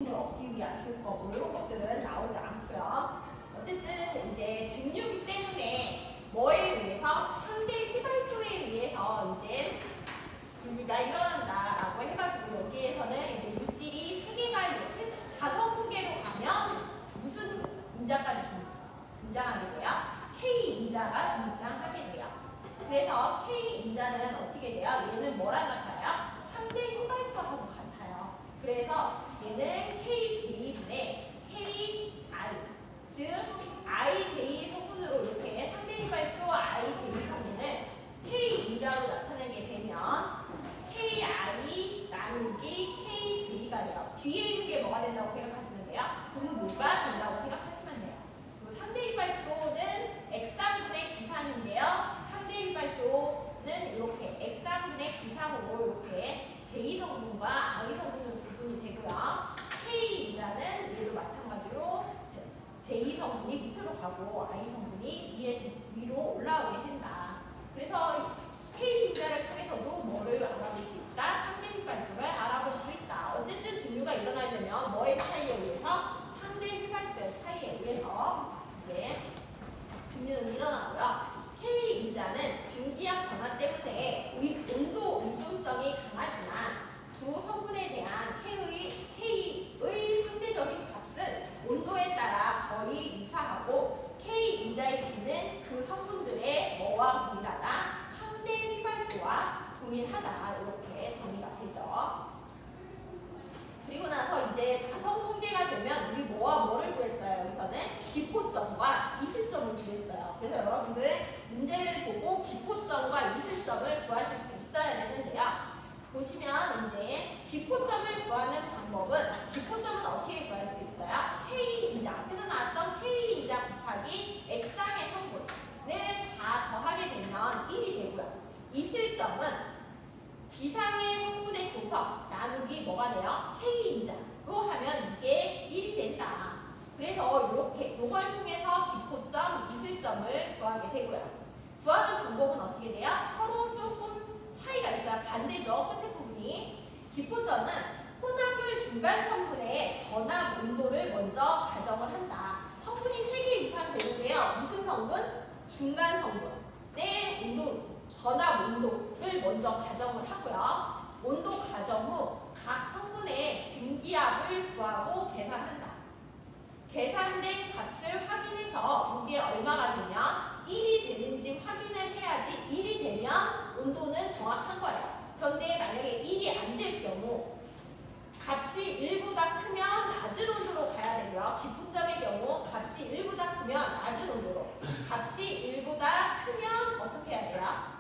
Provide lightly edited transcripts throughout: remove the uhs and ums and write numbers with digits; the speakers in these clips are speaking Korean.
얻기 위한 조건 이런 것들은 나오지 않고요. 어쨌든 이제 증류기 때문에 뭐에 의해서 상대 휘발도에 의해서 이제 분리가 일어난다라고 해가지고 여기에서는 이제 물질이 3개가 5군계로 가면 무슨 인자까지 등장하게 돼요? K 인자가 등장하게 돼요. 그래서 K 인자는 어떻게 돼요? 얘는 뭐랑 같아요? 상대 휘발도하고 같아요. 그래서 얘는 KJ분의 KI, 즉 IJ 성분으로 이렇게 상대 휘발도 IJ 성분을 K 인자로 나타내게 되면 KI 나누기 KJ가 돼요. 뒤에 있는 게 뭐가 된다고 생각하시면 돼요? 분모가 된다고 생각하시면 돼요. 그리고 상대 휘발도는 X상분의 기산인데요. 상대 휘발도는 이렇게 X상분의 기상으로 이렇게 J성분과 I성분으로 구분이 되고요. K인자는 얘도 마찬가지로 J성분이 밑으로 가고 I성분이 위로 올라오게 된다. 그래서 K인자를 통해서도 뭐를 알아볼 수 있다? 상대 휘발도를 알아볼 수 있다. 어쨌든 증류가 일어나려면 뭐의 차이에 의해서? 상대 휘발도의 차이에 의해서 이제 증류는 일어나고요. K인자는 증기압 변화 때문에 온도 의존성이 강하지만 두 성분에 대한 K의 상대적인 값은 온도에 따라 거의 유사하고 K인자의 K는 그 성분들의 뭐와 동일하다? 상대 휘발도와 동일하다. 이렇게 정의가 되죠. 그리고 나서 이제 다성분계가 되면 우리 뭐와 뭐를 구했어요? 여기서는 기포점과 이슬점을 구했어요. 그래서 여러분들 문제를 보고 기포점과 이슬점을 구하실 수 있어야 되는데요. 보시면 이제 기포점을 구하는 방법은 기포점은 어떻게 구할 수 있어요? K인자, 앞에서 나왔던 K인자 곱하기 X상의 성분을 다 더하게 되면 1이 되고요. 이슬점은 기상의 성분의 조성 나누기 뭐가 돼요? K인자로 하면 이게 1이 된다. 그래서 이렇게 요걸 통해서 기포점, 이슬점을 구하게 되고요. 구하는 방법은 어떻게 돼요? 서로 조금 차이가 있어요. 반대죠. 끝에 부분이. 기포점은 혼합물 중간 성분의 전압 온도를 먼저 가정을 한다. 성분이 3개 이상 되는데요. 무슨 성분? 중간 성분의 온도, 전압 온도를 먼저 가정을 하고요. 온도 가정 후 각 성분의 증기압을 구하고 계산한다. 계산된 값을 확인해서 이게 얼마가 되면 1이 되는지 확인을 해야지 1이 되면 온도는 정확한 거예요. 그런데 만약에 1이 안 될 경우 값이 1보다 크면 낮은 온도로 가야 되고요. 기포점의 경우 값이 1보다 크면 낮은 온도로, 값이 1보다 크면 어떻게 해야 돼요?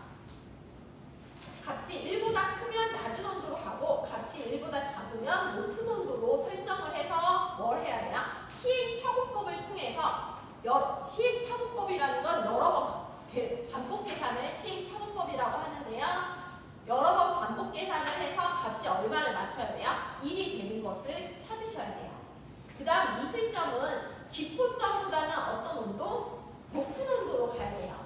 값이 1보다 크면 낮은 온도로 가고 값이 1보다 작으면 높은 온도로 설정을 해서 뭘 해야 돼요? 시행착오법을 통해서 시행착오법이라는 건 여러 번 반복 계산을 시행착오법이라고 하는데요. 여러 번 반복 계산을 해서 값이 얼마를 맞춰야 돼요? 1이 되는 것을 찾으셔야 돼요. 그 다음 이슬점은 기포점보다는 어떤 온도? 높은 온도로 가야 돼요.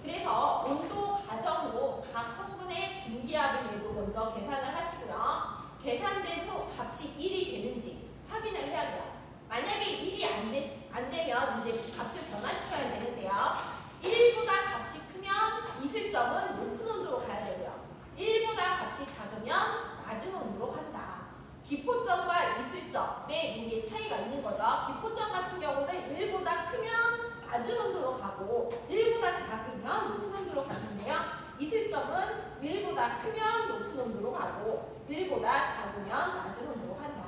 그래서 온도 가정 후 각 성분의 증기압을 얘도 먼저 계산을 하시고요. 계산된 후 값이 1이 되는지 확인을 해야 돼요. 만약에 1이 안 되면 이제 값을 변화시켜야 되는데요. 1보다 값이 크면 이슬점은 높은 온도로 가야 되고요. 1보다 값이 작으면 낮은 온도로 간다. 기포점과 이슬점의 이게 차이가 있는 거죠. 기포점 같은 경우는 1보다 크면 낮은 온도로 가고 1보다 작으면 높은 온도로 가는데요. 이슬점은 1보다 크면 높은 온도로 가고 1보다 작으면 낮은 온도로 간다.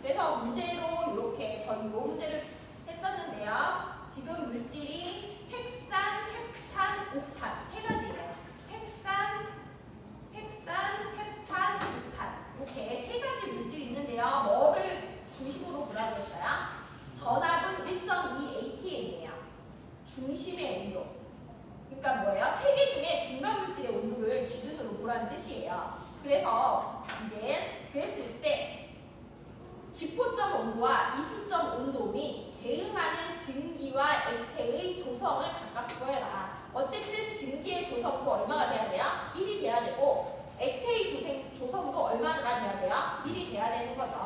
그래서 문제로 이렇게 저희 이 문제를 했었는데요. 지금 물질이 핵산, 헥탄, 옥탄 세 가지예요. 핵산, 헥탄, 옥탄 이렇게 세 가지 물질이 있는데요. 뭐를 중심으로 보라고 했어요? 전압은 1.2 atm이에요. 중심의 온도. 그러니까 뭐예요? 세 개 중에 중간 물질의 온도를 기준으로 보라는 뜻이에요. 그래서 이제 그랬을 때 기포점 온도와 이슬점 온도 및 대응하는 증기와 액체의 조성을 각각 구해라. 어쨌든 증기의 조성도 얼마가 돼야 돼요? 1이 돼야 되고 액체의 조성도 얼마가 돼야 돼요? 1이 돼야 되는 거죠.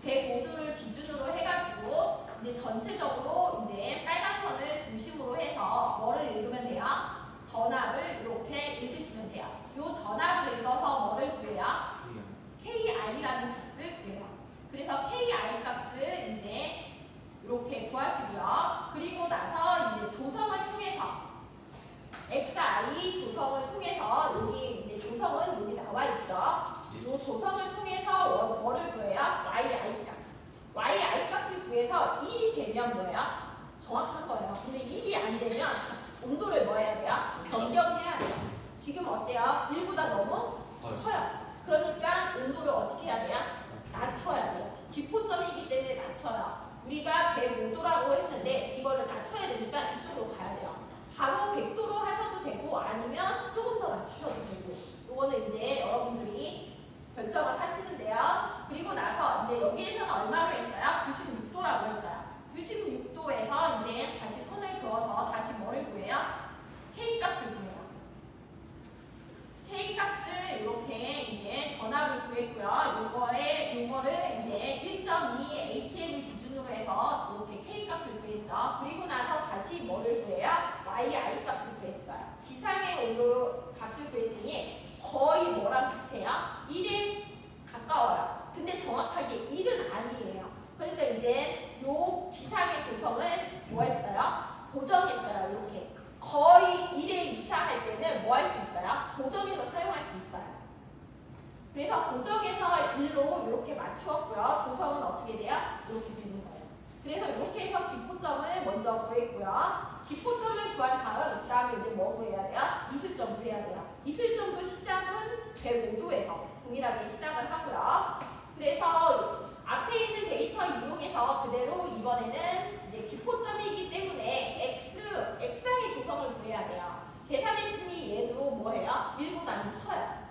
105도를 기준으로 해가지고 이제 전체적으로 이제 빨간 선을 중심으로 해서 뭐를 읽으면 돼요? 전압을 이렇게 읽으시면 돼요. 이 전압을 읽어서 뭐를 구해요? KI라는 값을 구해요. 그래서 KI 값을 이제 이렇게 구하시고요. 그리고 나서 이제 조성을 통해서 XI 조성을 통해서 여기 이제 조성은 여기 나와 있죠. 이 조성을 통해서 뭐를 구해요? YI 값. YI 값을 구해서 1이 되면 뭐예요? 정확한 거예요. 근데 1이 안 되면 온도를 뭐 해야 돼요? 변경해야 돼요. 지금 어때요? 1보다 너무 커요. 그러니까 온도를 어떻게 해야 돼요? 낮춰야 돼요. 기포점이기 때문에 낮춰요. 우리가 105도라고 했는데 이거를 낮춰야 되니까 이쪽으로 가야 돼요. 바로 100도로 하셔도 되고 아니면 조금 더 낮추셔도 되고 이거는 이제 여러분들이 결정을 하시는데요. 그리고 나서 이제 여기에서는 얼마로 했어요? 96도라고 했어요. 96도에서 이제 다시 선을 그어서 다시 뭐를 구해요? K 값을 구해요. K 값을 이렇게 이제 전압을 구했고요. 요거를 이제 1.2 APM을 기준으로 해서 이렇게 K 값을 구했죠. 그리고 나서 다시 뭐를 구해요? YI 값을 구했어요. 기상의 온도 값을 구했더니 거의 뭐랑 비슷해요? 1에 가까워요. 근데 정확하게 1은 아니에요. 그러니까 이제 요 기상의 조성을 뭐 했어요? 고정했어요. 이렇게. 거의 1에 이상할 때는 뭐 할 수 있어요? 고정해서 사용할 수 있어요. 그래서 고정해서 1로 이렇게 맞추었고요. 조성은 어떻게 돼요? 이렇게 되는 거예요. 그래서 이렇게 해서 기포점을 먼저 구했고요. 기포점을 구한 다음 그 다음에 이제 뭐 구해야 돼요? 이슬점 구해야 돼요. 이슬점도 시작은 105도에서 동일하게 시작을 하고요. 그래서 앞에 있는 데이터 이용해서 그대로 이번에는 이제 기포점이기 때문에 X상의 조성을 구해야 돼요. 계산했더니 얘도 뭐예요? 1보다는 커요.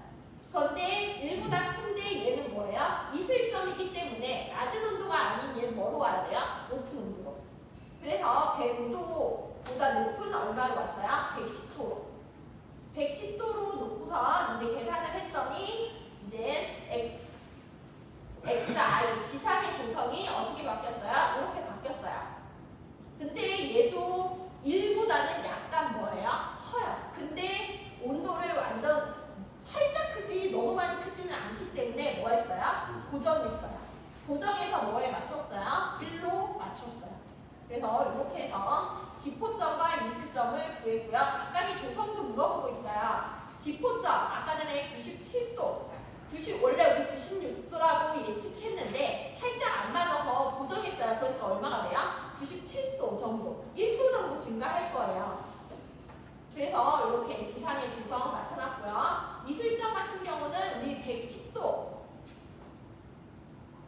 그런데 1보다 큰데 얘는 뭐예요? 이슬점이기 때문에 낮은 온도가 아닌 얘는 뭐로 와야 돼요? 높은 온도로. 그래서 105도보다 높은 얼마로 왔어요? 110도로. 110도로 놓고서 이제 계산을 했더니 이제 XI 기상의 조성이 어떻게 바뀌었어요? 이렇게 바뀌었어요. 근데 얘도 1보다는 약간 뭐예요? 커요. 근데 온도를 완전 살짝 크지 너무 많이 크지는 않기 때문에 뭐 했어요? 고정했어요. 고정해서 뭐에 맞췄어요? 1로 맞췄어요. 그래서 이렇게 해서 기포점과 이슬점을 구했고요. 각각의 조성도 물어보고 있어요. 기포점 아까 전에 97도 원래 우리 96도라고 예측했는데 살짝 안 맞아서 고정했어요. 그러니까 얼마가 돼요? 97도 정도 1도 정도 증가할 거예요. 그래서 이렇게 기상의 조성을 맞춰놨고요. 이슬점 같은 경우는 우리 110도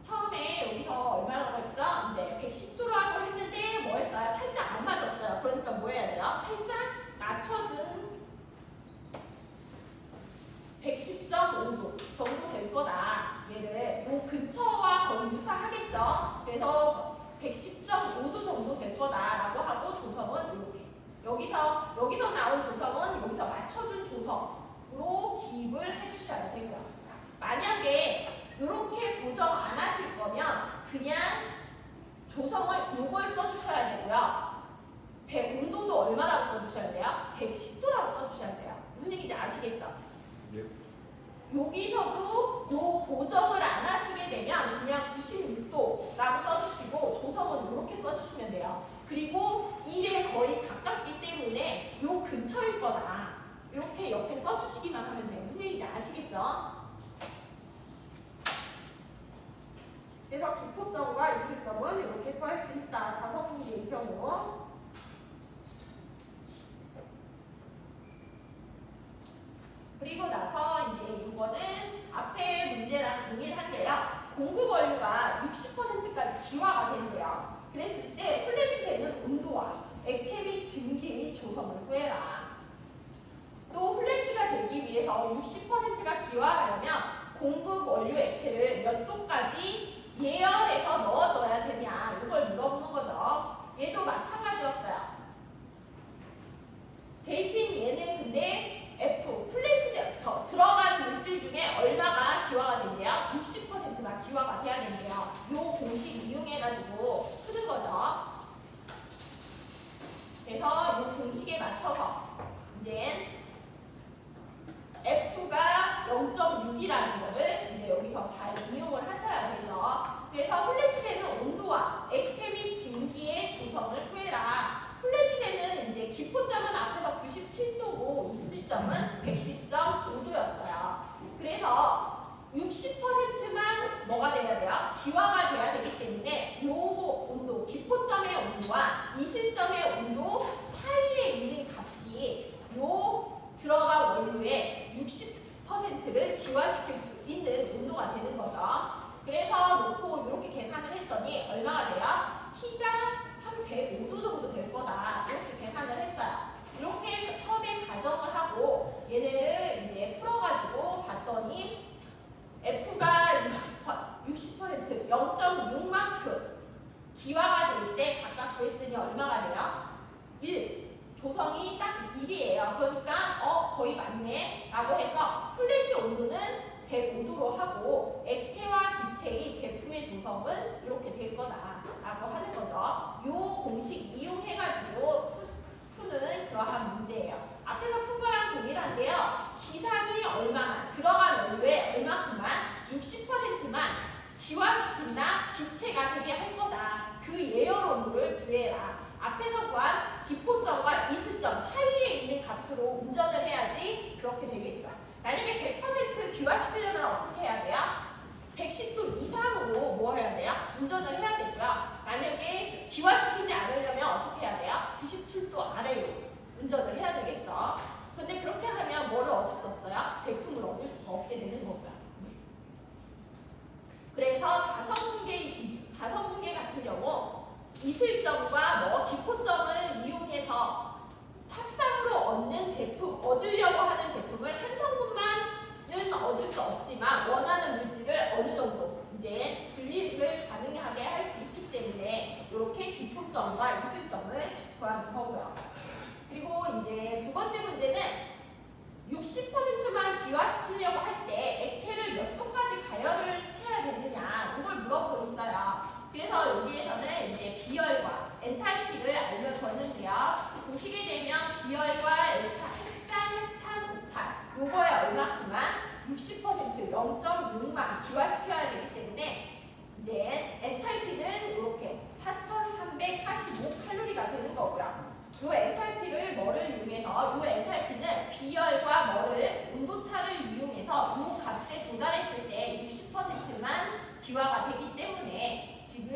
처음에 여기서 얼마라고 했죠? 이제 110도라고 했는데 뭐 했어요? 살짝 안 맞았어요. 그러니까 뭐 해야 돼요? 살짝 낮춰준 110.5도 정도 될 거다. 얘를 뭐 근처와 거의 유사하겠죠? 그래서 110.5도 정도 될 거다라고 하고 조성은 이렇게 여기서 나온 조성은 여기서 맞춰준 조성으로 기입을 해주셔야 되고요. 만약에 이렇게 고정 안 하실 거면 그냥 조성을 요걸 써주셔야 되고요. 온도도 얼마라고 써주셔야 돼요? 110도라고 써주셔야 돼요. 무슨 얘기인지 아시겠죠? 여기서도 요 고정을 안 하시게 되면 그냥 96도라고 써주시고 조성은 이렇게 써주시면 돼요. 그리고 1에 거의 가깝기 때문에 요 근처일 거다. 이렇게 옆에 써주시기만 하면 돼요. 무슨 얘기인지 아시겠죠? 그래서 기포점과 이슬점은 이렇게 구할 수 있다. 5문제의 경우. 그리고 나서 이제 이거는 앞에 문제랑 동일한데요. 공급 원료가 60%까지 기화가 된대요. 그랬을 때 플래시 되는 온도와 액체 및 증기 조성을 구해라. 또 플래시가 되기 위해서 60%가 기화하려면 공급 원료 액체를 몇 도까지 예열해서 넣어줘야 되냐 이걸 물어보는 거죠. 얘도 마찬가지였어요. 대신 얘는 근데 플래시 들어간 물질 중에 얼마가 기화가 된대요? 60%가 기화가 돼야 된대요. 요 이용해가지고 푸는 거죠. 그래서 이 공식에 맞춰서 이제 F가 0.6이라는 거를 이제 여기서 잘 이용을 하셔야 되죠. 그래서 플래시대는 온도와 액체 및 증기의 조성을 구해라. 플래시대는 이제 기포점은 앞에서 97도고 있을 점은 110.5도였어요. 그래서 60%만 뭐가 돼야 돼요? 기화가 돼야 되기 때문에 요 온도, 기포점의 온도와 이슬점의 온도 사이에 있는 값이 요 들어간 원료의 60%를 기화시킬 수 있는 온도가 되는 거죠. 그래서 놓고 이렇게 계산을 했더니 얼마가 돼요? T가 한 105도 정도 될 거다. 이렇게 계산을 했어요. 이렇게 처음에 가정을 하고 얘네를 이제 풀어가지고 봤더니 F가 60%, 0.6만큼 기화가 될 때 각각 구했더니 얼마가 돼요? 1. 조성이 딱 1이에요. 그러니까 거의 맞네 라고 해서 플래시 온도는 105도로 하고 액체와 기체의 제품의 조성은 이렇게 될 거다 라고 하는 거죠. 이 공식 이용해가지고 푸는 그러한 문제예요. 앞에서 푼 거랑 동일한데요. 기상이 얼마만, 들어간 원료에 얼마큼만 60%만 기화시킨다, 기체가 되게 할 거다. 그 예열 온도를 구해라. 앞에서 구한 기포점과 이슬점 사이에 있는 값으로 운전을 해야지 그렇게 되겠죠. 만약에 100% 기화시키려면 어떻게 해야 돼요? 110도 이상으로 뭐 해야 돼요? 운전을 해야겠고요. 만약에 기화시키지 않으려면 어떻게 해야 돼요? 97도 아래로 운전을 해야 되겠죠. 근데 그렇게 하면 뭐를 얻을 수 없어요? 제품을 얻을 수가 없게 되는 거고요. 그래서 다섯 분계 같은 경우 이슬점과 기포점을 이용해서 탑상으로 얻는 제품, 얻으려고 하는 제품을 한 성분만은 얻을 수 없지만 원하는 물질을 어느 정도 이제 분리를 가능하게 할 수 있기 때문에 이렇게 기포점과 이슬점을 구하는 거고요. 그리고 이제 두 번째 문제는 60%만 기화시키려고 할 때 액체를 몇 도까지 가열을 시켜야 되느냐 이걸 물어보고 있어요. 그래서 여기에서는 이제 비열과 엔탈피를 알려줬는데요. 보시게 되면 비열과 핵산, 핵탄, 옥탄 요거에 얼마큼만 60% 0.6만 기화시켜야 되기 때문에 이제 엔탈피는 이렇게 4,345칼로리가 되는 거고요. 이 엔탈피를 뭐를 이용해서 이 엔탈피는 비열과 뭐를 온도차를 이용해서 이 값에 도달했을 때 60%만 기화가 되기 때문에 지금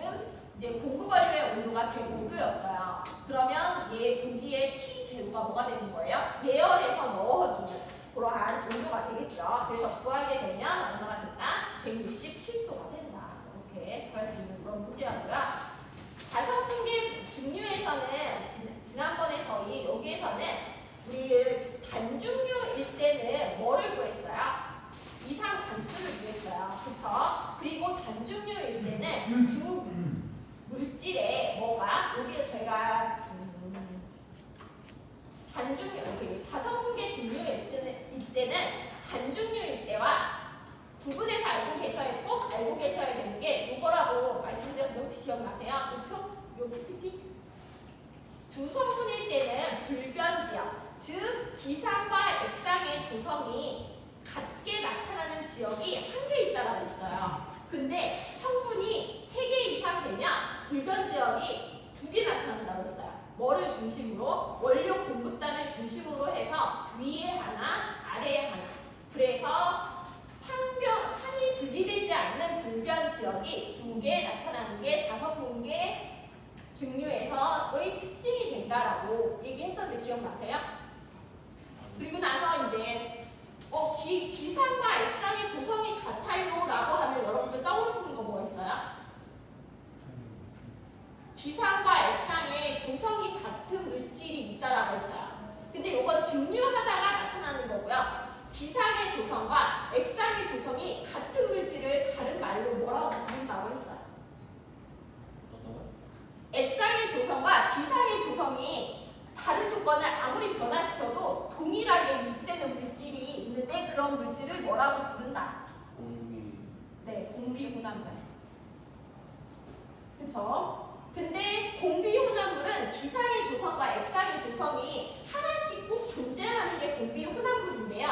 이제 공급 원료의 온도가 105도였어요. 그러면 여기에 T 제로가 뭐가 되는 거예요? 예열해서 넣어주는 그러한 온도가 되겠죠. 그래서 구하게 되면 얼마가 된다? 167도가 된다. 이렇게 구할 수 있는 그런 문제라고요. 다섯 분계 중류에서는 지난번에 저희 여기에서는 우리 단중류일 때는 뭐를 구했어요? 이상 단수를 구했어요. 그쵸? 그리고 단중류일 때는 두 물질에 뭐가 여기 저희가 단중류 다섯 분계 중류일 때는 단중류일 때와 구분해서 꼭 알고 계셔야 되는 게 이거라고 말씀드렸는데 혹시 기억나세요? 요 PPT? 두 성분일 때는 불변지역, 즉 기상과 액상의 조성이 같게 나타나는 지역이 한 개 있다고 있어요. 근데 성분이 3개 이상 되면 불변지역이 2개 나타난다고 했어요. 뭐를 중심으로? 원료 공급단을 중심으로 해서 위에 하나, 아래에 하나. 그래서 산이 분리되지 않는 불변 지역이 2개 나타나는 게 다섯 분계 중류에서의 특징이 된다라고 얘기했었는데 기억나세요? 그리고 나서 이제 기상과 액상의 조성이 같아요 라고 하면 여러분들 떠오르시는 거 뭐 있어요? 기상과 액상의 조성이 같은 물질이 있다라고 했어요. 근데 이건 증류하다가 나타나는 거고요. 기상의 조성과 액상의 조성이 같은 물질을 다른 말로 뭐라고 부른다고 했어요? 액상의 조성과 기상의 조성이 다른 조건을 아무리 변화시켜도 동일하게 유지되는 물질이 있는데 그런 물질을 뭐라고 부른다? 공비. 네, 공비분합니다. 그쵸? 근데 공비혼합물은 기상의 조성과 액상의 조성이 하나씩 꼭 존재하는 게 공비혼합물인데요.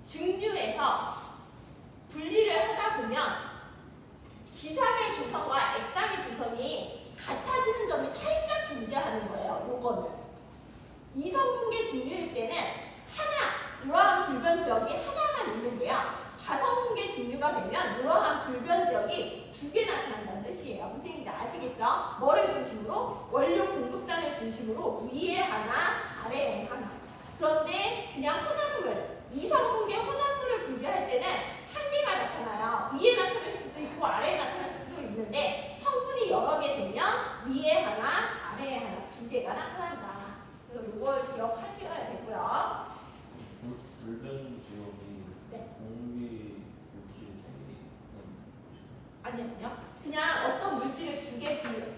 증류에서 분리를 하다 보면 기상의 조성과 액상의 조성이 같아지는 점이 살짝 존재하는 거예요. 요거는. 이성분계 증류일 때는 하나, 이러한 불변 지역이 하나만 있는데요. 다성분계 증류가 되면 이러한 불변 지역이 두 개 나타난다는 뜻이에요. 무슨 얘기인지 아시겠죠? 뭐를 중심으로? 원료 공급단을 중심으로 위에 하나, 아래에 하나. 그런데 그냥 혼합물, 이성분계 혼합물을 분리할 때는 한 개가 나타나요. 위에 나타날 수도 있고 아래에 나타날 수도 있는데 성분이 여러 개 되면 위에 하나, 아래에 하나, 두 개가 나타난다. 그래서 이걸 기억하셔야 되고요. 불변 지역이 네. 공기 물질 생기는 아니요. 그냥 어떤 물질을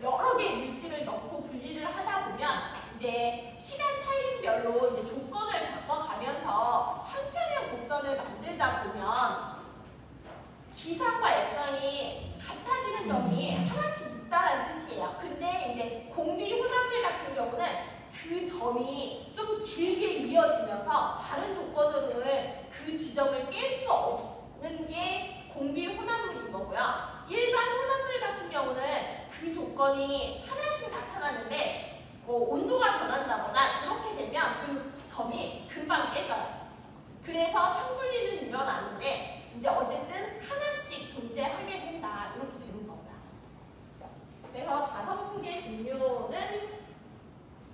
여러 개의 물질을 넣고 분리를 하다 보면 이제 시간 타임별로 이제 조건을 바꿔가면서 상평형 곡선을 만들다 보면 기상과 액상이 같아지는 점이 하나씩 있다라는 뜻이에요. 근데 이제 공비 혼합물 같은 경우는 그 점이 좀 길게 이어지면서 다른 조건으로는 그 지점을 깰 수 없는 게 공비 혼합물인 거고요. 일반 혼합물 같은 경우는 그 조건이 하나씩 나타나는데 온도가 변한다거나 이렇게 되면 그 점이 금방 깨져요. 그래서 상분리는 일어나는데 이제 어쨌든 하나씩 존재하게 된다. 이렇게 되는 거고요. 그래서 다성분계 증류는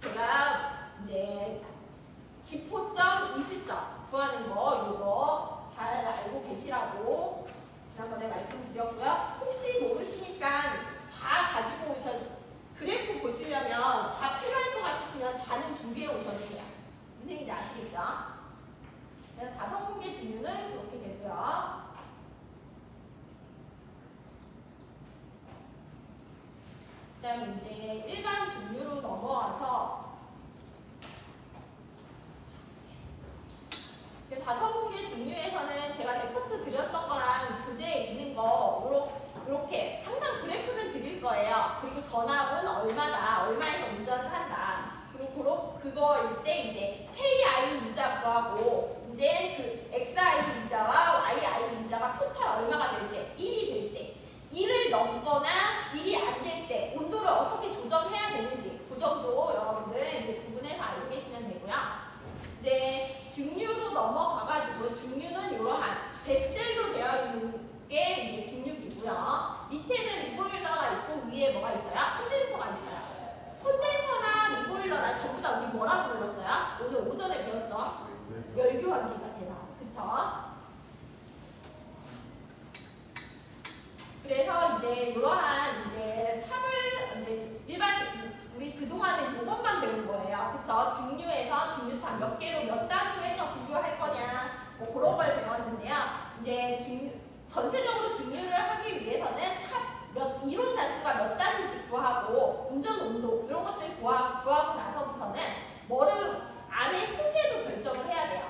제가 이제 기포점, 이슬점 구하는 거 요거 잘 알고 계시라고 지난번에 말씀드렸고요. 혹시 모르시니까 자 가지고 그래프 보시려면 자 필요할 것 같으시면 자는 준비해 오셔도 돼요. 무슨 얘기인지 아시겠죠? 그래서 다성분계 증류는 이렇게 되고요. 그 다음에 이제 일반 증류로 넘어와서 다성분계 증류에서는 제가 레포트 드렸던 거랑 교재에 있는 거 이렇게 항상 그래프는 드릴 거예요. 그리고 전압은 얼마다, 얼마에서 운전을 한다. 그리고 그거일 때 이제 KI 이자 구하고 이제 그 XI 이자와 YI 이자가 토탈 얼마가 될 때, 1이 될 때, 1을 넘거나 1이 안 될 때 온도를 어떻게 조정해야 되는지 그 정도 여러분들 이제 구분해서 알고 계시면 되고요. 이제 증류로 넘어가가지고 증류는 이러한 뱃셀로 되어 있는 게 이제 증류기고요. 밑에는 리보일러가 있고 위에 뭐가 있어요? 콘덴서가 있어요. 콘덴서나 리보일러나 전부 다 우리 뭐라고 불렀어요? 오늘 오전에 배웠죠? 열교환기가 되나? 그쵸? 그래서 이제 이러한 이제 탑을 이제 일반 우리 그동안은 이것만 배운 거예요. 그쵸? 증류에서 증류탑 몇 개로 몇 단위로 해서 분류할 거냐 뭐 그런 걸 배웠는데요. 이제 전체적으로 증류를 하기 위해서는 이론 단수가 몇 단위인지 구하고 운전 온도 이런 것들 구하고 나서부터는 뭐를 안에 소재도 결정을 해야 돼요.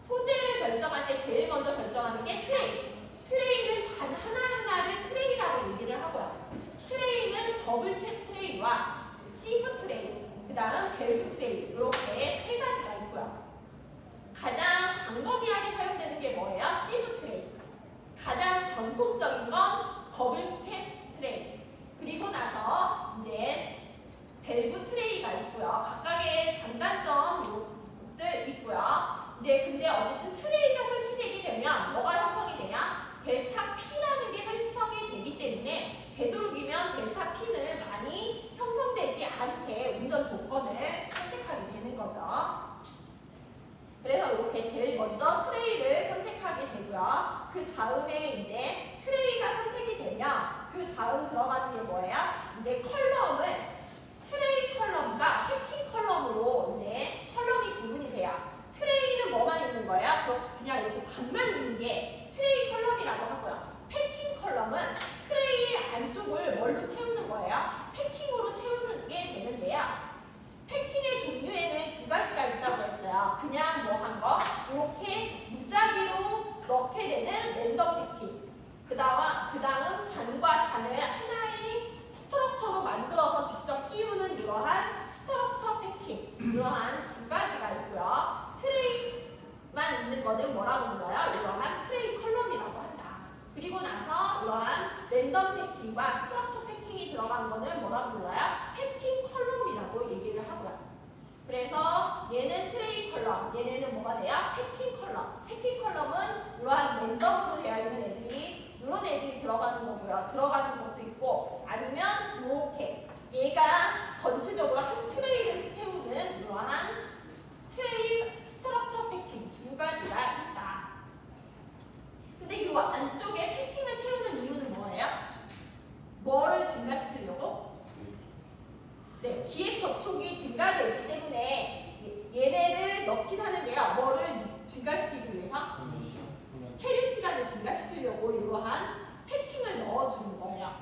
소재를 결정할 때 제일 먼저 결정하는 게 트레이. 트레이는 단 하나하나를 트레이라고 얘기를 하고요. 트레이는 더블캡 트레이와 시브 트레이, 그 다음 밸브 트레이 이렇게 세 가지가 있고요. 가장 광범위하게 사용되는 게 뭐예요? 시브 트레이. 가장 전통적인 건 더블캡 트레이. 그리고 나서 이제 밸브 트레이가 있고요. 각각의 장단점들 있고요. 이제 근데 어쨌든 트레이가 설치되게 되면 뭐가 형성이 되냐? 델타 P라는 게 형성이 되기 때문에 되도록이면 델타 P는 많이 형성되지 않게 운전 조건을 선택하게 되는 거죠. 그래서 이렇게 제일 먼저 트레이를 선택하게 되고요. 그 다음에 이제 트레이가 선택이 되면 그 다음 들어가는 게 뭐예요? 이제 컬럼을 트레이 컬럼과 패킹 컬럼으로 이제 컬럼이 구분이 돼요. 트레이는 뭐만 있는 거예요? 그냥 이렇게 반만 있는 게 랜덤 패킹과 스트럭처 패킹이 들어간 거는 뭐라고 불러요? 패킹 컬럼이라고 얘기를 하고요. 그래서 얘는 트레이 컬럼, 얘네는 뭐가 돼요? 패킹 컬럼. 패킹 컬럼은 이러한 랜덤으로 되어 있는 애들이 이런 애들이 들어가는 거고요. 들어가는 것도 있고 아니면 이렇게 얘가 전체적으로 한 트레이를 채우는 이러한 트레이 스트럭처 패킹 두 가지가 있다. 근데 이 안쪽에 패킹을 채우는 이유는 뭐예요? 뭐를 증가시키려고? 네, 기획 접촉이 증가되기 때문에 얘네를 넣긴 하는데요. 뭐를 증가시키기 위해서? 체류 시간을 증가시키려고 이러한 패킹을 넣어주는 거예요.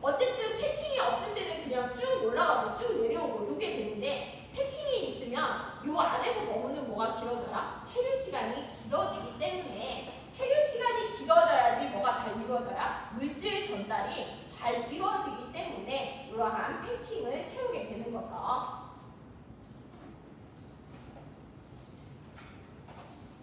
어쨌든 패킹이 없을 때는 그냥 쭉 올라가고 쭉 내려오고 이게 되는데 패킹이 있으면 이 안에서 머무는 뭐가 길어져요? 체류 시간이 길어지기 때문에 체류 시간이 길어져야지 뭐가 잘 이루어져요? 물질 전달이 잘 이루어지기 때문에 이러한 패킹을 채우게 되는 거죠.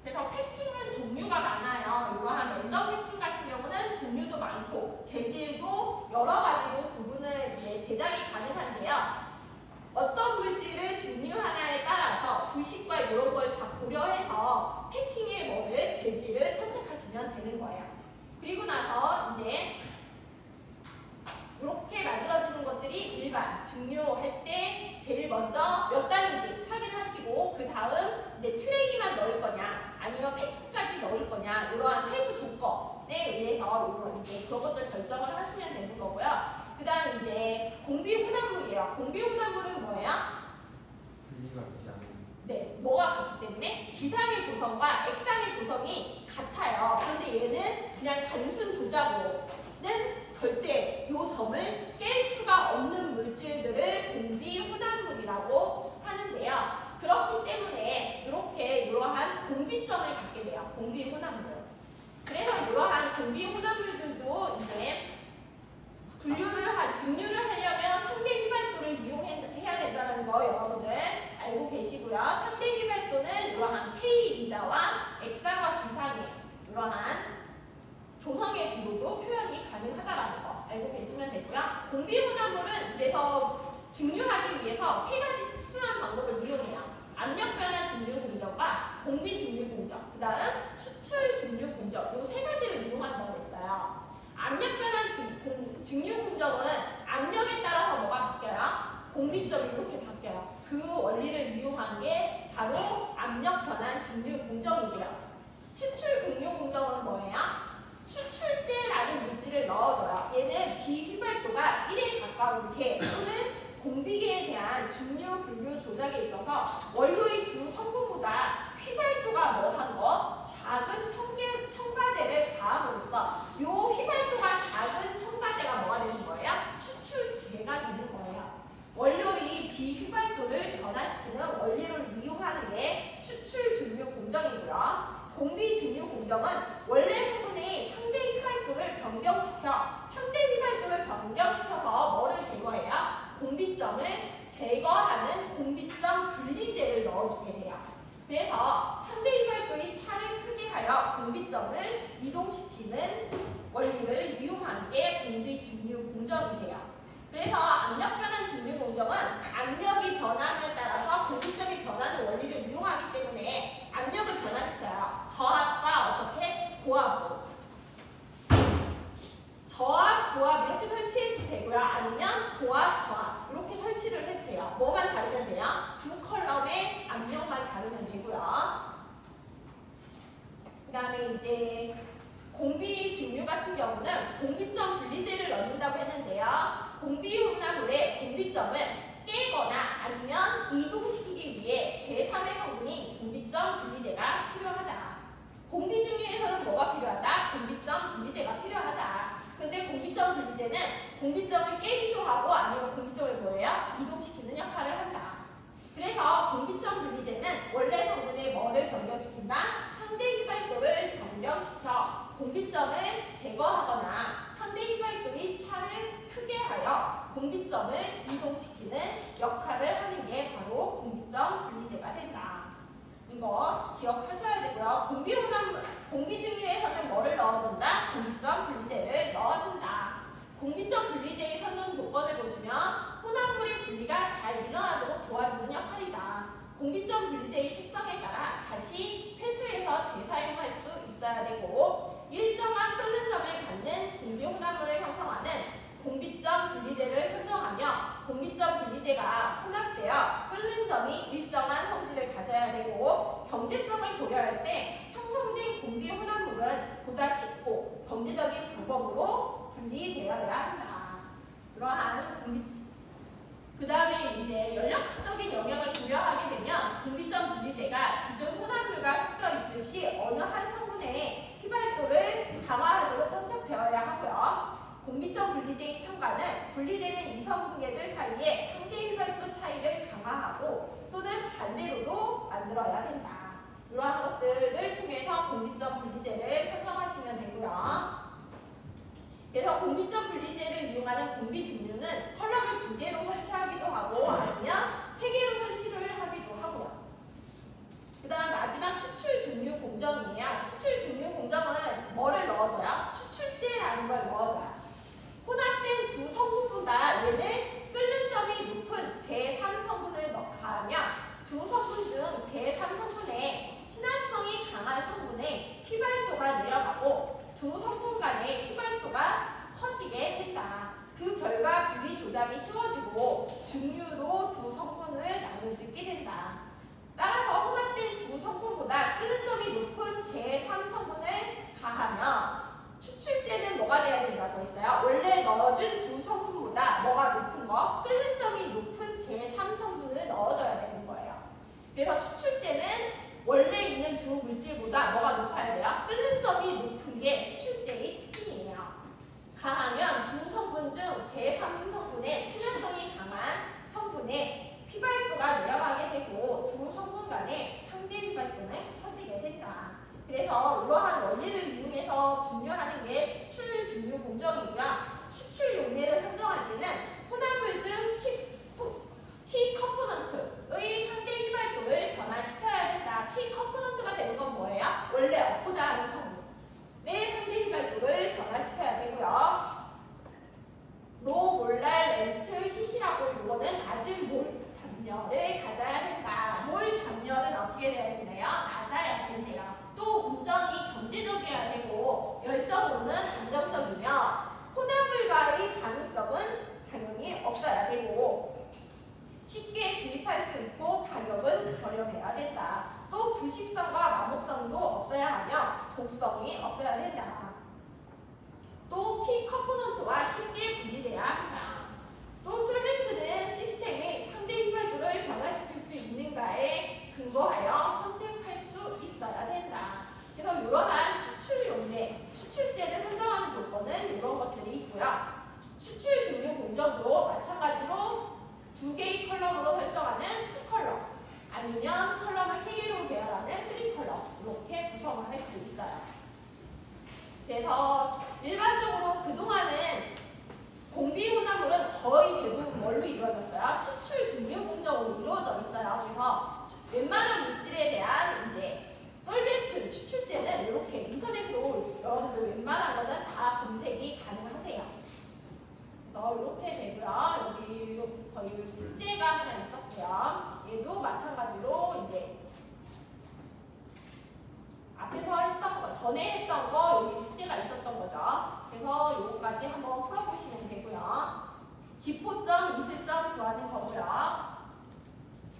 그래서 패킹은 종류가 많아요. 이러한 랜덤 패킹 같은 경우는 종류도 많고 재질도 여러 가지로 구분을 제작이 가능한데요. 어떤 물질을 증류 하나에 따라서 부식과 이런 걸 다 고려해서 패킹의 뭐를 재질을 선택하시면 되는 거예요. 그리고 나서 이제 이렇게 만들어지는 것들이 일반 증류할 때 제일 먼저 몇 단인지 확인하시고 그 다음 이제 트레이만 넣을 거냐 아니면 패킹까지 넣을 거냐 이러한 세부 조건에 의해서 이제 그런 것들 결정을 하시면 되는 거고요. 그 다음 이제 공비 혼합물이에요. 공비 혼합물은 뭐예요? 분리가 되지 않은. 네, 뭐가 같기 때문에 기상의 조성과 액상의 조성이 같아요. 그런데 얘는 그냥 단순 조작으로는 절대 이 점을 깰 수가 없는 물질들을 공비 혼합물이라고 하는데요. 그렇기 때문에 이렇게 이러한 공비점을 갖게 돼요. 공비 혼합물. 그래서 이러한 공비 혼합물들도 이제 증류를 하려면 3대 휘발도를 이용해야 된다는 거 여러분들 알고 계시고요. 3대 휘발도는 이러한 K인자와 액상과 기상의 이러한 조성의 구도도 표현이 가능하다라는 거 알고 계시면 되고요. 공비 혼합물은 그래서 증류하기 위해서 세 가지 특수한 방법을 이용해요. 압력 변환 증류 공정과 공비 증류 공정, 그 다음 추출 증류 공정 이 세 가지를 이용한다고 했어요. 압력 변환 증류 공정은 압력에 따라서 뭐가 바뀌어요? 공비점이 이렇게 바뀌어요. 그 원리를 이용한 게 바로 압력 변환 증류 공정이고요. 추출 증류 공정은 뭐예요? 추출제라는 물질을 넣어줘요. 얘는 비휘발도가 1에 가까운 개 또는 공비계에 대한 증류, 분류 조작에 있어서 원료의 두 성분보다 휘발도가 뭐한 거? 작은 첨가제를 가함으로써 이 휘발도가 작은 첨가제가 뭐가 되는 거예요? 추출제가 되는 거예요. 원료의 비휘발도를 변화시키는 원리를 이용하는 게 추출 증류 공정이고요. 공비 증류 공정은 원래 성분의 상대 휘발도를 변경시켜 상대 휘발도를 변경시켜서 뭐를 제거해요? 공비점을 제거하는 공비점 분리제를 넣어주게 돼요. 그래서 상대 휘발도의 차를 크게 하여 공비점을 이동시키는 원리를 이용한 게 공비 증류 공정이 돼요. 그래서 압력 변환 증류 공정은 압력이 변함에 따라서 공비점이 변하는 원리를 이용하기 때문에 압력을 변화시켜요. 저압과 어떻게? 고압으로. 저압, 고압 이렇게 설치해도 되고요. 아니면 고압, 저압 이렇게 설치를 해도 돼요. 뭐만 다르면 돼요? 두 컬럼의 압력만 다르면 되고요. 그 다음에 이제 공비 증류 같은 경우는 공비점 분리제를 넣는다고 했는데요. 공비 혼합물의 공비점을 깨거나 아니면 이동시키기 위해 제3의 성분인 공비점 분리제가 필요하다. 공비 증류에서는 뭐가 필요하다? 공비점 분리제가 필요하다. 근데 공비점 분리제는 공비점을 깨기도 하고 아니면 공비점을 뭐예요? 이동시키는 역할을 한다. 그래서 공비점 분리제는 원래 성분의 뭐를 변경시킨다? 상대 휘발도를 변경시켜 공비점을 제거하거나 상대 휘발도의 차를 크게 하여 공비점을 이동시키는 역할을 하는 게 바로 공비점 분리제가 된다. 이거 기억하셔야 되고요. 공비 증류에서는 뭐를 넣어준다? 공비점 분리제를 넣어준다. 공기점 분리제의 특성에 따라 다시 회수해서 재사용할 수 있어야 되고 일정한 끓는 점을 갖는 공기혼합물을 형성하는 공기점 분리제를 선정하며 공기점 분리제가 혼합되어 끓는 점이 일정한 성질을 가져야 되고 경제성을 고려할 때 형성된 공기혼합물은 보다 쉽고 경제적인 방법으로 분리되어야 한다. 그러한 그 다음에 이제 연력학적인 영역을 고려하게 되면 공기점 분리제가 기존 혼합물과 섞여 있을 시 어느 한 성분의 휘발도를 강화하도록 선택되어야 하고요. 공기점 분리제의 첨가는 분리되는 이성분계들 사이에 상대 휘발도 차이를 강화하고 또는 반대로도 만들어야 된다. 이러한 것들을 통해서 공기점 분리제를 선정하시면 되고요. 그래서 공기점 분리제를 이용하는 공기 증류는 컬럼을 2개로 설치하기도 하고 아니면 3개로 설치를 하기도 하고요. 그 다음 마지막 추출 증류 공정이에요. 추출 증류 공정은 뭐를 넣어줘요? 추출제라는 걸 넣어줘요. 혼합된 두 성분보다 얘는 끓는 점이 높은 제3성분을 가하며 두 성분 중 제3성분의 친화성이 강한 성분의 휘발도가 내려가고 두 성분 간의 휘발도가 커지게 된다. 그 결과 분리 조작이 쉬워지고 증류로 두 성분을 나눌 수 있게 된다. 따라서 혼합된 두 성분보다 끓는 점이 높은 제3성분을 가하면 추출제는 뭐가 돼야 된다고 했어요? 원래 넣어준 두 성분보다 뭐가 높은 거? 끓는 점이 높은 제3성분을 넣어줘야 되는 거예요. 그래서 추출제는 원래 있는 두 물질보다 뭐가 높아야 돼요? 끓는 점이 높은 게 추출제의 특징이에요. 가하면 두 성분 중 제3성분의 친화성이 강한 성분의 휘발도가 내려가게 되고 두 성분 간의 상대 휘발도는 커지게 된다. 그래서 이러한 원리를 이용해서 증류하는 게 추출 증류 공정이고요. 추출 용매를 선정할 때는 혼합물 중 키 커포넌트의 상대 휘발도를 변화시켜야 된다. 키 커포넌트가 되는 건 뭐예요? 원래 얻고자 하는 성분의 상대 휘발도를 변화시켜야 되고요. 로 몰랄 렌트 hit이라고 이거는 낮은 몰 잠열을 가져야 된다. 몰 잠열은 어떻게 돼야 되나요? 낮아야 된대요. 또 운전이 경제적이어야 되고 열정으로는 안정적이며 혼합물과의 가능성은 당연히 없어야 되고 쉽게 구입할 수 있고 가격은 저렴해야 된다. 또 부식성과 마모성도 없어야 하며 독성이 없어야 된다. 또 키 커포넌트와 쉽게 분리돼야 한다. 또 솔벤트는 시스템의 상대 휘발도를 변화시킬 수 있는가에 근거하여 선택할 수 있어야 된다. 그래서 이러한 추출 용매, 추출제를 선정하는 조건은 이런 것들이 있고요. 추출 증류 공정도 마찬가지로 2개의 컬럼으로 설정하는 2컬럼 아니면 컬럼을 3개로 배열하는 3컬럼 이렇게 구성을 할 수 있어요. 그래서 일반적으로 그동안은 공기혼합물은 거의 대부분 뭘로 이루어졌어요? 추출 증류 공정으로 이루어져 있어요. 그래서 웬만한 물질에 대한 이제 솔벤트, 추출제는 이렇게 인터넷으로 여러분들 웬만한 거는 다 검색이 가능하세요. 그래서 이렇게 되고요. 여기 저희 숙제가 하나 있었고요. 얘도 마찬가지로 이제 앞에서 했던 거, 전에 했던 거 여기 숙제가 있었던 거죠. 그래서 요거까지 한번 풀어보시면 되고요. 기포점, 이슬점 구하는 거고요.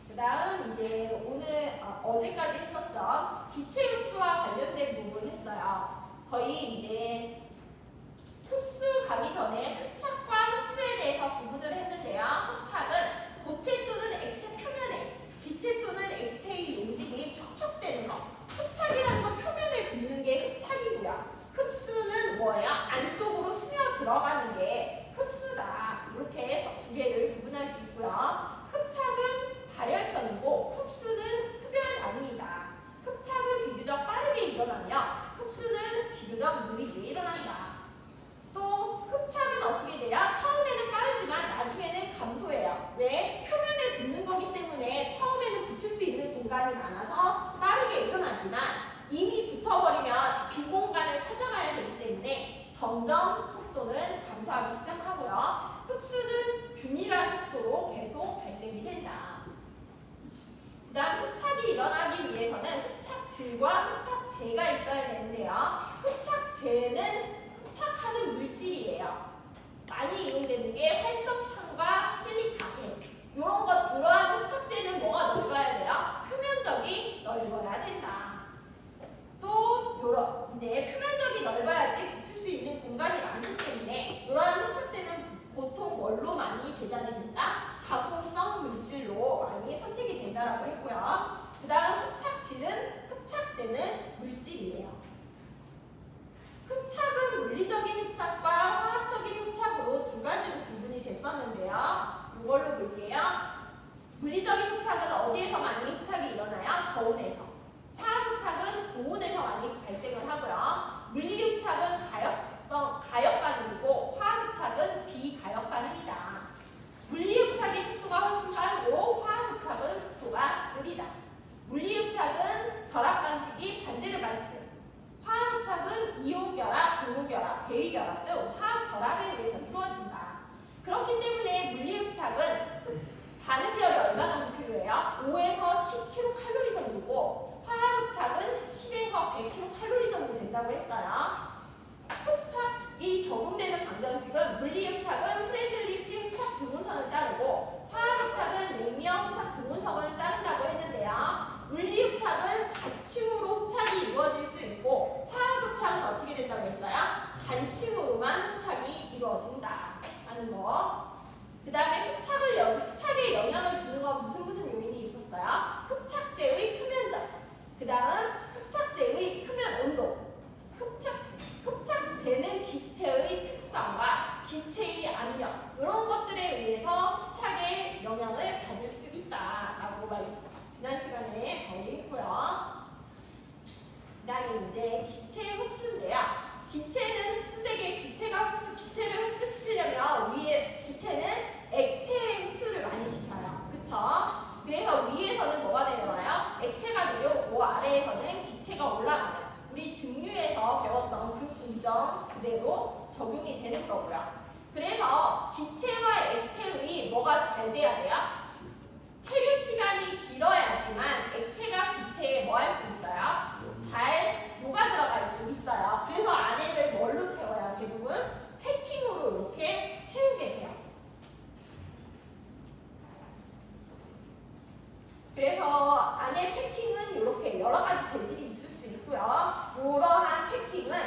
그 다음 이제 오늘 어제까지 했었죠. 기체 흡수와 관련된 부분 했어요. 거의 이제 흡수 가기 전에 흡착과 흡수에 대해서 구분을 했는데요. 흡착은 고체 또는 액체 표면에 기체 또는 액체의 용질이 축적되는 거. 흡착이라는 건 표면에 붙는 게 흡착이고요. 흡수는 뭐예요? 안쪽으로 스며 들어가는 게 흡수다. 이렇게 해서 2개를 구분할 수 있고요. 흡착은 발열성이고 흡수는 흡열 반응이다. 흡착은 비교적 빠르게 일어나며 흡수는 비교적 느리게 일어난다. 또 흡착은 어떻게 돼요? 처음에는 빠르지만 나중에는 감소해요. 왜? 표면에 붙는 거기 때문에 처음에는 붙을 수 있는 공간이 많아서 빠르게 일어나지만 이미 붙어버리면 빈 공간을 찾아가야 되기 때문에 점점 속도는 감소하기 시작하고요. 흡수는 균일한 속도로 계속 발생이 된다. 그 다음 흡착이 흡착질과 흡착제가 있어야 되는데요. 흡착제는 흡착하는 물질이에요. 많이 이용되는 게 활성탄과 실리카겐. 이러한 흡착제는 뭐가 넓어야 돼요? 표면적이 넓어야 된다. 또 이제 표면적이 넓어야지 붙을 수 있는 공간이 많기 때문에 이러한 흡착제는 보통 뭘로 많이 제작이 된다? 가공성 물질로 많이 선택이 된다라고 했고요. 그 다음 흡착되는 물질이에요. 흡착은 물리적인 흡착과 화학적인 흡착으로 두 가지로 구분이 됐었는데요. 이걸로 볼게요. 물리적인 흡착은 어디에서 많이 흡착이 일어나요? 저온에서. 화학 흡착은 고온에서 많이 발생을 하고요. 물리 흡착은 가역 반응이고 화학 흡착은 비가역 반응이다. 물리 흡착의 속도가 훨씬 빠르고 화학 흡착은 속도가 느리다. 물리 흡착은 결합 방식이 반대로 발생. 화학 흡착은 이온 결합, 고무 결합, 배위 결합 등 화학 결합에 의해서 이루어진다. 그렇기 때문에 물리 흡착은 반응열이 얼마 정도 필요해요? 5에서 10kcal 정도고 화학 흡착은 10에서 100kcal 정도 된다고 했어요. 흡착이 적용되는 방정식은 물리 흡착은 프렌들리시 흡착 등분선을 따르고 화학 흡착은 랭미어 흡착 등분선을 따른다고 했는데요. 물리 흡착은 다층으로 흡착이 이루어질 수 있고 화학 흡착은 어떻게 된다고 했어요? 단층으로만 흡착이 이루어진다 하는 거. 그 다음에 흡착에 영향을 주는 건 무슨 요인이 있었어요? 흡착제의 표면적, 그 다음 흡착제의 표면 온도, 흡착되는 기체의 특성과 기체의 압력 이런 것들에 의해서 흡착에 영향을 받을 수 있다라고 지난 시간에 발휘했고요. 그 다음에 이제 기체의 흡수인데요. 기체는 흡수되게 기체를 흡수시키려면 위에 기체는 액체의 흡수를 많이 시켜요. 그쵸? 그래서 위에서는 뭐가 내려와요? 액체가 내려오고 아래에서는 기체가 올라가는 우리 증류에서 배웠던 그 공정 그대로 적용이 되는 거고요. 그래서 기체와 액체의 뭐가 잘 돼야 돼요? 체류 시간이 길어야지만 액체가 기체에 뭐 할 수 있어요? 잘 녹아 들어갈 수 있어요. 그래서 안에를 뭘로 채워요? 대부분 패킹으로 이렇게 채우게 돼요. 그래서 안에 패킹은 이렇게 여러 가지 재질이 있을 수 있고요. 이러한 패킹은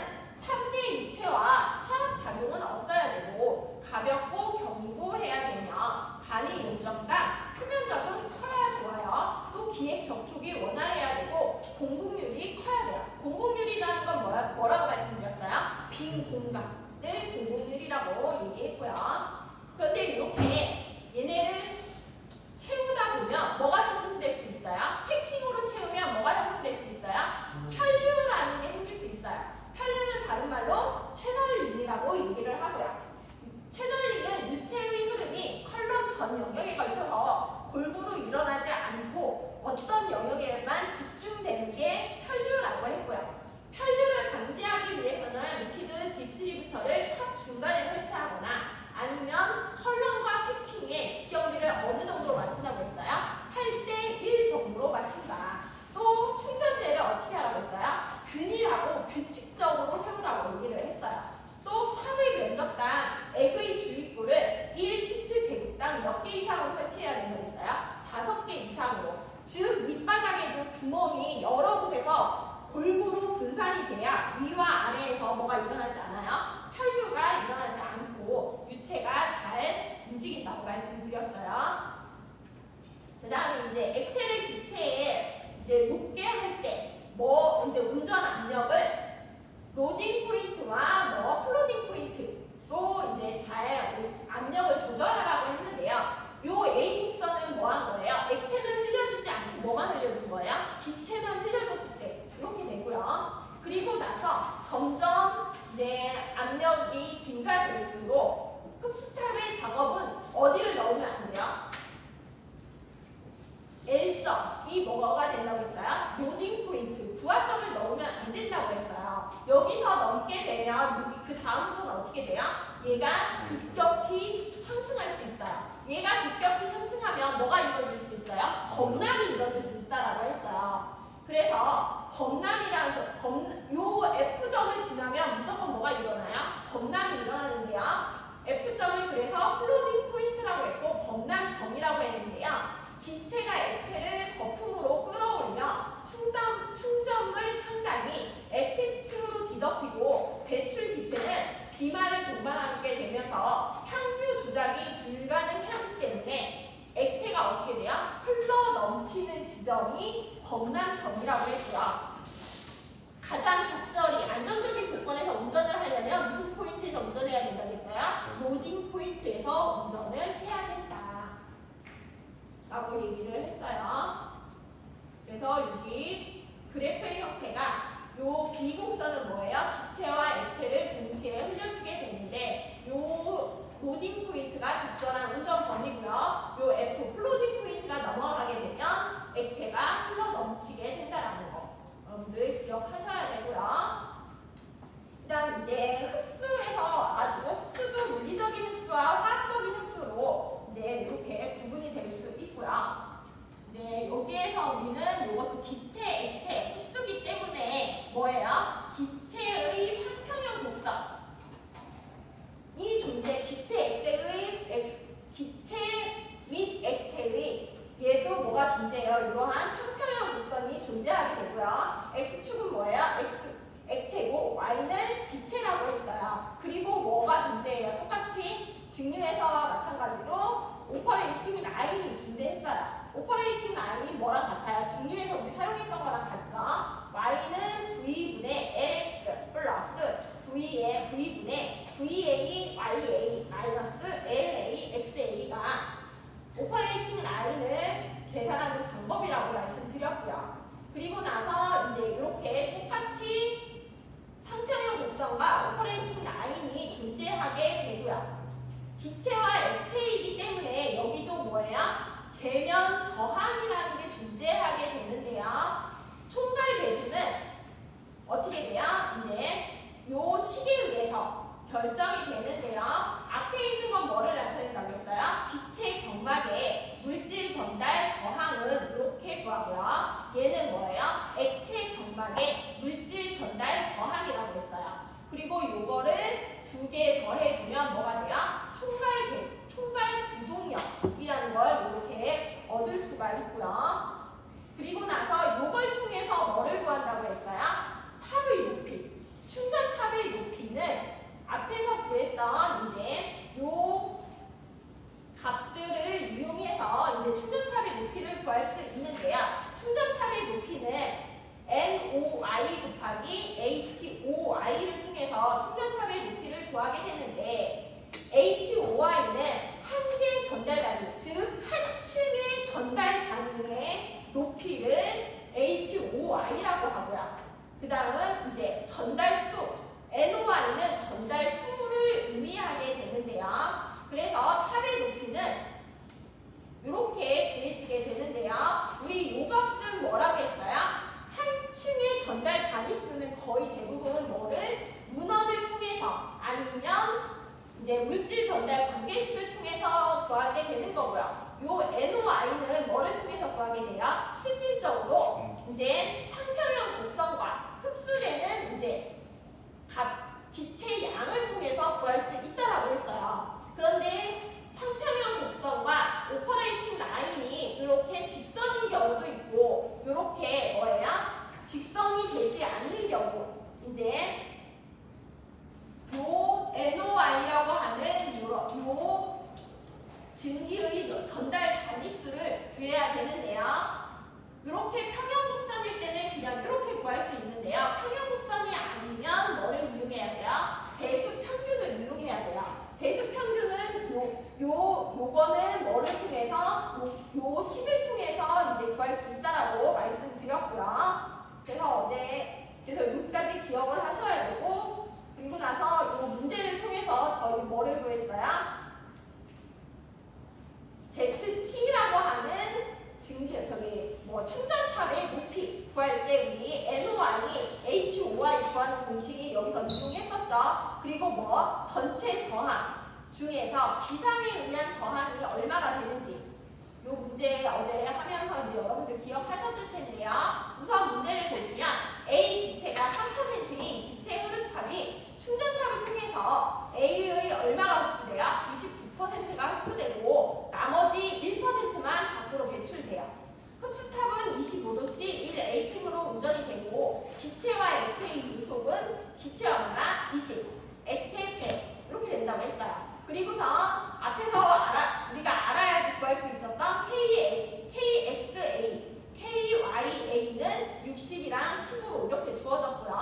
탐내 유체와 화학작용은 없어야 되고 가볍고 견고해야 되며 간의 용적과 표면적은 커야 좋아요. 또 기액 접촉이 원활해야 되고 공급률이 커야 돼요. 공급률이라는 건 뭐라고 말씀드렸어요? 빈 공간을 공급률이라고 얘기했고요. 그런데 이렇게 얘네를 채우다 보면 뭐가 형성될 수 있어요? 패킹으로 채우면 뭐가 형성될 수 있어요? 혈류라는 게 생길 수 있어요. 혈류는 다른 말로 채널링이라고 얘기를 하고요. 채널링은 유체의 흐름이 컬럼 전 영역에 걸쳐서 골고루 일어나지 않고 어떤 영역에만 집중되는 게 혈류라고 했고요. 혈류를 방지하기 위해서는 리퀴드 디스트리뷰터를 탑 중간에 설치하거나 아니면 컬럼과 패킹의 직경비를 어느 정도로 맞춘다고 했어요? 8:1 정도로 맞춘다. 또 충전재를 어떻게 하라고 했어요? 균일하고 규칙적으로 세우라고 얘기를 했어요. 또 탑의 면적당 액의 주입구를 1피트 제곱당 몇 개 이상으로 설치해야 된다고 했어요? 5개 이상으로. 즉 밑바닥에도 구멍이 여러 곳에서 골고루 분산이 돼야 위와 아래에서 뭐가 일어나지 않아요? 혈류가 일어나지 않고 유체가 잘 움직인다고 말씀드렸어요. 그 다음에 이제 액체를 기체에 이제 녹게 할 때 뭐 이제 운전 압력을 로딩 포인트와 플로딩 포인트로 이제 잘 압력을 조절하라고 했는데요. 요 A 곡선은 뭐 한 거예요? 액체는 흘려주지 않고 뭐만 흘려준 거예요? 기체만 흘려줬을 때 이렇게 되고요. 그리고 나서 점점 이제 압력이 증가될수록 흡수탑의 작업은 어디를 넣으면 안 돼요? L점이 뭐가 된다고 했어요? 로딩 포인트, 부하점을 넣으면 안 된다고 했어요. 여기서 넘게 되면 그 다음부터는 어떻게 돼요? 얘가 급격히 상승할 수 있어요. 얘가 급격히 상승하면 뭐가 이루어질 수 있어요? 범람이 이루어질 수 있다라고 했어요. 그래서 요 F점을 지나면 무조건 뭐가 일어나요? 범람이 일어나는데요. F점을 그래서 플로팅 포인트라고 했고 범람점이라고 했는데요. 기체가 액체를 거품으로 끌어올려 충전물 상단이 액체층으로 뒤덮이고 배출 기체는 비말을 동반하게 되면서 향유 조작이 불가능하기 때문에 액체가 어떻게 돼요? 흘러 넘치는 지점이 범람점이라고 했고요. 가장 적절히 안정적인 조건에서 운전을 하려면 무슨 포인트에서 운전해야 된다고 했어요? 로딩 포인트에서 운전을 해야 된다 라고 얘기를 했어요. 그래서 여기 그래프의 형태가 요 B곡선은 뭐예요? 기체와 액체를 동시에 흘려주게 되는데 요 로딩 포인트가 적절한 운전 범위고요. 요 F 플로딩 포인트가 넘어가게 되면 액체가 흘러 넘치게 된다라는 거 여러분들 기억하셔야 되고요. 그다음 이제 흡수에서 흡수도 물리적인 흡수와 화학적인 흡수로 이제 이렇게 구분이 될 수 있고요. 이제 여기에서 우리는 이것도 기체, 액체 흡수기 때문에 뭐예요? 기체의 한평형 곡선이 존재. 기체 및 액체의 얘도 뭐가 존재해요? 이러한 상평형 곡선이 존재하게 되고요. X축은 뭐예요? 액체고 Y는 기체라고 했어요. 그리고 뭐가 존재해요? 똑같이 직류에서와 마찬가지로 오퍼레이팅 라인이 존재했어요. 오퍼레이팅 라인이 뭐랑 같아요? 직류에서 우리 사용했던 거랑 같죠? Y는 V분의 LX 플러스 V분의 VA, YA 마이너스 LA, XA가 오퍼레이팅 라인을 계산하는 방법이라고 말씀드렸고요. 그리고 나서 이제 이렇게 똑같이 상평형 곡선과 오퍼레이팅 라인이 존재하게 되고요. 기체와 액체이기 때문에 여기도 뭐예요? 계면 저항이라는 게 존재하게 되는데요. 총괄 계수는 어떻게 돼요? 이제 요 식에 의해서 결정이 되는데요. 앞에 있는 건 뭐를 나타낸다고 했어요? 기체 경막의 물질 전달 저항은 이렇게 구하고요. 얘는 뭐예요? 액체 경막의 물질 전달 저항이라고 했어요. 그리고 요거를 두 개 더해주면 뭐가 돼요? 총괄 구동력이라는 걸 이렇게 얻을 수가 있고요. 그리고 나서 요걸 통해서 뭐를 구한다고 했어요? 탑의 높이. 충전탑의 높이는 앞에서 구했던 이제 요 값들을 이용해서 이제 충전탑의 높이를 구할 수 있는데요. 충전탑의 높이는 NOI 곱하기 HOI를 통해서 충전탑의 높이를 구하게 되는데 HOI는 한 개의 전달 단위, 즉 한 층의 전달 단위의 높이를 HOI라고 하고요. 그 다음은 이제 전달수, NOI는 전달수를 의미하게 되는데요. 그래서 탑의 높이는 이렇게 구해지게 되는데요. 우리 요 값은 뭐라고 했어요? 한 층의 전달 단위수는 거의 대부분 뭐를 문헌을 통해서 아니면 이제 물질 전달 관계식을 통해서 구하게 되는 거고요. 요 NOI는 뭐를 통해서 구하게 돼요? 실질적으로 이제 상평형 곡선과 흡수되는 이제 기체 양을 통해서 구할 수 있다라고 했어요. 그런데 상평형 곡선과 오퍼레이팅 라인이 이렇게 직선인 경우도 있고 이렇게 뭐예요? 직선이 되지 않는 경우 이제 요 NOI라고 하는 요 증기의 전달 단위수를 구해야 되는데요. 이렇게 평형곡선일 때는 그냥 이렇게 구할 수 있는데요. 평형곡선이 아니면 뭐를 이용해야 돼요? 대수평균을 이용해야 돼요. 대수평균은 요거는 뭐를 통해서 요 식을 통해서 이제 구할 수 있다라고 말씀드렸고요. 그래서 여기까지 기억을 하셔야 되고 그리고 나서 이 문제를 통해서 저희 뭐를 구했어요? ZT라고 하는 충전탑의 높이 구할 때 우리 NOI, HOI 구하는 공식이 여기서 이용했었죠. 그리고 전체 저항 중에서 기상에 의한 저항이 얼마가 되는지 요 문제 어제 하면서 이제 여러분들 기억하셨을 텐데요. 우선 문제를 보시면 A 기체가 3%인 기체 흐름탑이 충전탑을 통해서 A의 얼마가 흡수돼요? 99%가 흡수되고 나머지 1%만 밖으로 배출돼요. 흡수탑은 25도씨 1APM으로 운전이 되고 기체와 액체의 유속은 기체 얼마? 20, 액체 100 이렇게 된다고 했어요. 그리고서 앞에서 우리가 알아야지 구할 수 있었던 KXA, KYA는 60이랑 10으로 이렇게 주어졌고요.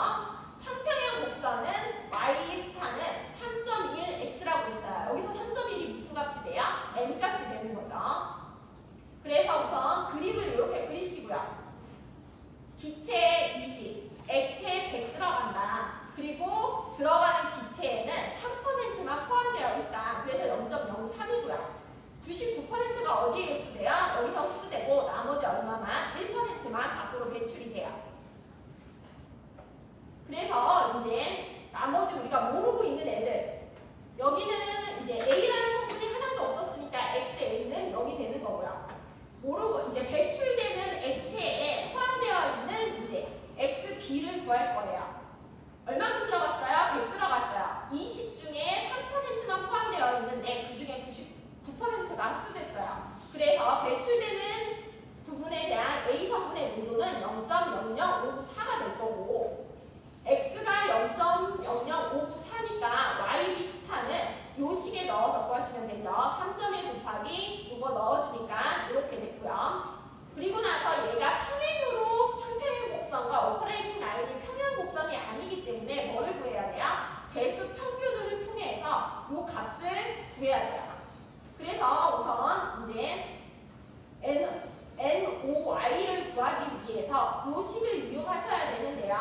상평형 곡선은 Y 스타는 3.1X라고 했어요. 여기서 3.1이 무슨 값이 돼요? M 값이 되는 거죠. 그래서 우선 그림을 이렇게 그리시고요. 기체 20, 액체 100 들어간다. 그리고 들어가는 기체에는 3%만 포함되어 있다. 그래서 0.03이고요. 99%가 어디에 흡수돼요? 여기서 흡수되고 나머지 얼마만? 1%만 밖으로 배출이 돼요. 그래서 이제 나머지 우리가 모르고 있는 애들 여기는 이제 A라는 성분이 하나도 없었으니까 XA는 0이 되는 거고요. 모르고 이제 배출되는 액체에 포함되어 있는 이제 XB를 구할 거예요. 얼마큼 들어갔어요? 100 들어갔어요. 20 중에 3%만 포함되어 있는데 그 중에 99%가 흡수됐어요. 그래서 배출되는 부분에 대한 A 성분의 농도는 0.00594가 될 거고 X가 0.00594니까 YB 스타는 요 식에 넣어서 구하시면 되죠. 3.1 곱하기 이거 넣어주니까 이렇게 됐고요. 그리고 나서 얘가 평행의 곡선과 오퍼레이팅 라인이 평행 곡선이 아니기 때문에 뭐를 구해야 돼요? 배수 평균을 통해서 요 값을 구해야 돼요. 그래서 우선 이제 NOI를 구하기 위해서 요 식을 이용하셔야 되는데요.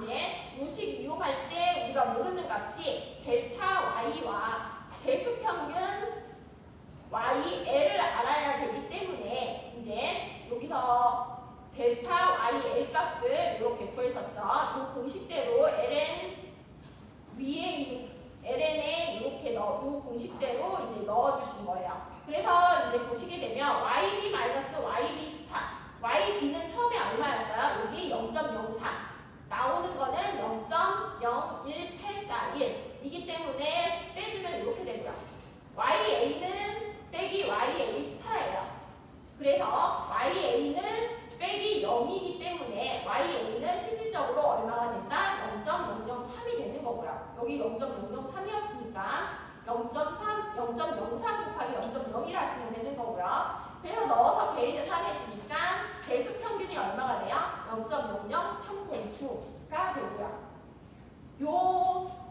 이제 요 식 이용할 때 우리가 모르는 값이 델타 Y와 배수 평균 YL을 알아야 되기 때문에 이제 여기서 델타 YL 값을 이렇게 구하셨죠. 이 공식대로 LN에 이렇게 요 공식대로 이제 넣어주신 거예요. 그래서 이제 보시게 되면 YB-YB 스타 YB는 처음에 얼마였어요? 여기 0.03 나오는 거는 0.01841 이기 때문에 빼주면 이렇게 되고요. YA는 빼기 YA 스타예요. 그래서 YA는 빼기 0이기 때문에 YA는 실질적으로 얼마가 된다? 0.003이 되는 거고요. 여기 0.003이었으니까 0.03 곱하기 0.01 하시면 되는 거고요. 그래서 넣어서 계산해주니까 배수 평균이 얼마가 돼요? 0.00309가 되고요. 요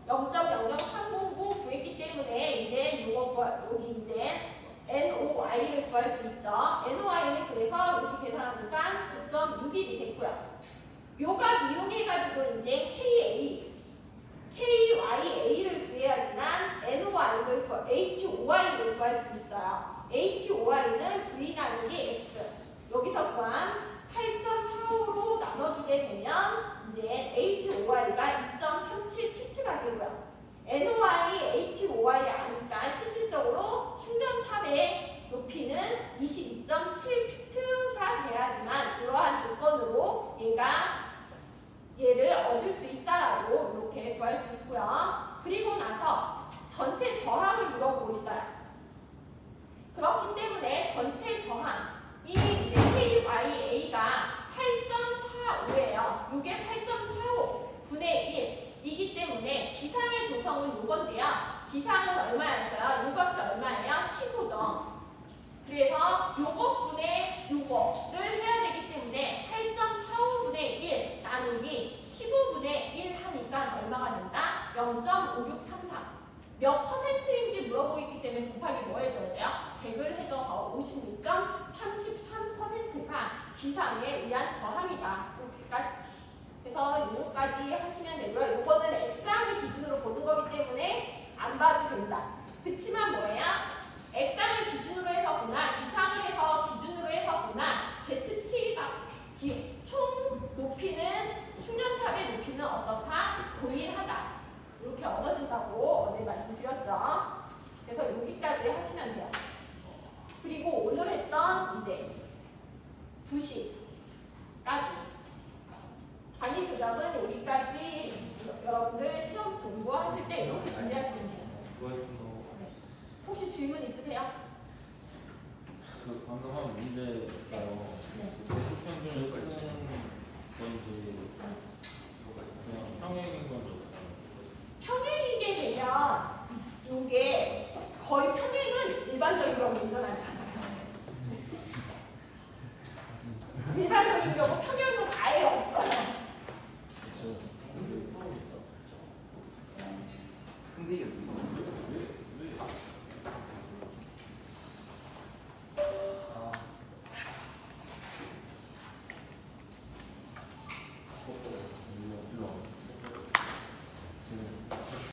0.00309 구했기 때문에 이제 여기 이제 NOI를 구할 수 있죠. NOI는 그래서 이렇게 계산하니까 9.61이 됐고요. 요가 이용해가지고 이제 KYA를 구해야지만 HOI를 구할 수 있어요. HOI는 V 나누기 X. 여기서 구한 8.45로 나눠주게 되면 이제 HOI가 2.37피트가 되고요. NOI, HOI 아니까 실질적으로 충전탑의 높이는 22.7피트가 돼야지만 이러한 조건으로 얘를 얻을 수 있다라고 이렇게 구할 수 있고요. 그리고 나서 전체 저항을 물어보고 있어요. 그렇기 때문에 전체 저항이 이제 KYA가 8.45예요. 이게 8.45분의 1이기 때문에 기상의 조성은 요건데요. 기상은 얼마였어요? 요 값이 얼마예요? 15죠. 그래서 요거 분의 요거를 해야 되기 때문에 8.45분의 1 나누기 15분의 1 하니까 얼마가 된다? 0.5633. 몇 퍼센트인지 물어보고 있기 때문에 곱하기 뭐 해줘야 돼요? 100을 해줘서 56.33%가 기상에 의한 저항이다. 이렇게까지. 그래서 요거까지 하시면 되고요. 요거는 X항을 기준으로 보는 거기 때문에 안 봐도 된다. 그치만 뭐예요? X항을 기준으로 해서 보나 기상을 해서 기준으로 해서 보나 Z7가 총 높이는 충전탑의 높이는 어떻다? 동일하다. 이렇게 얻어진다고 어제 말씀드렸죠. 그래서 여기까지 하시면 돼요. 그리고 오늘 했던 질문 있으세요? 그 방금 한 문제가요. 네. 대수평균을 쓰는 건지 그냥 평행인 건지 평행이게 되면 이게 거의 평행은 일반적인 경우 일어나지 않아요. 일반적인 경우 평행은 아예 없어요. 승리가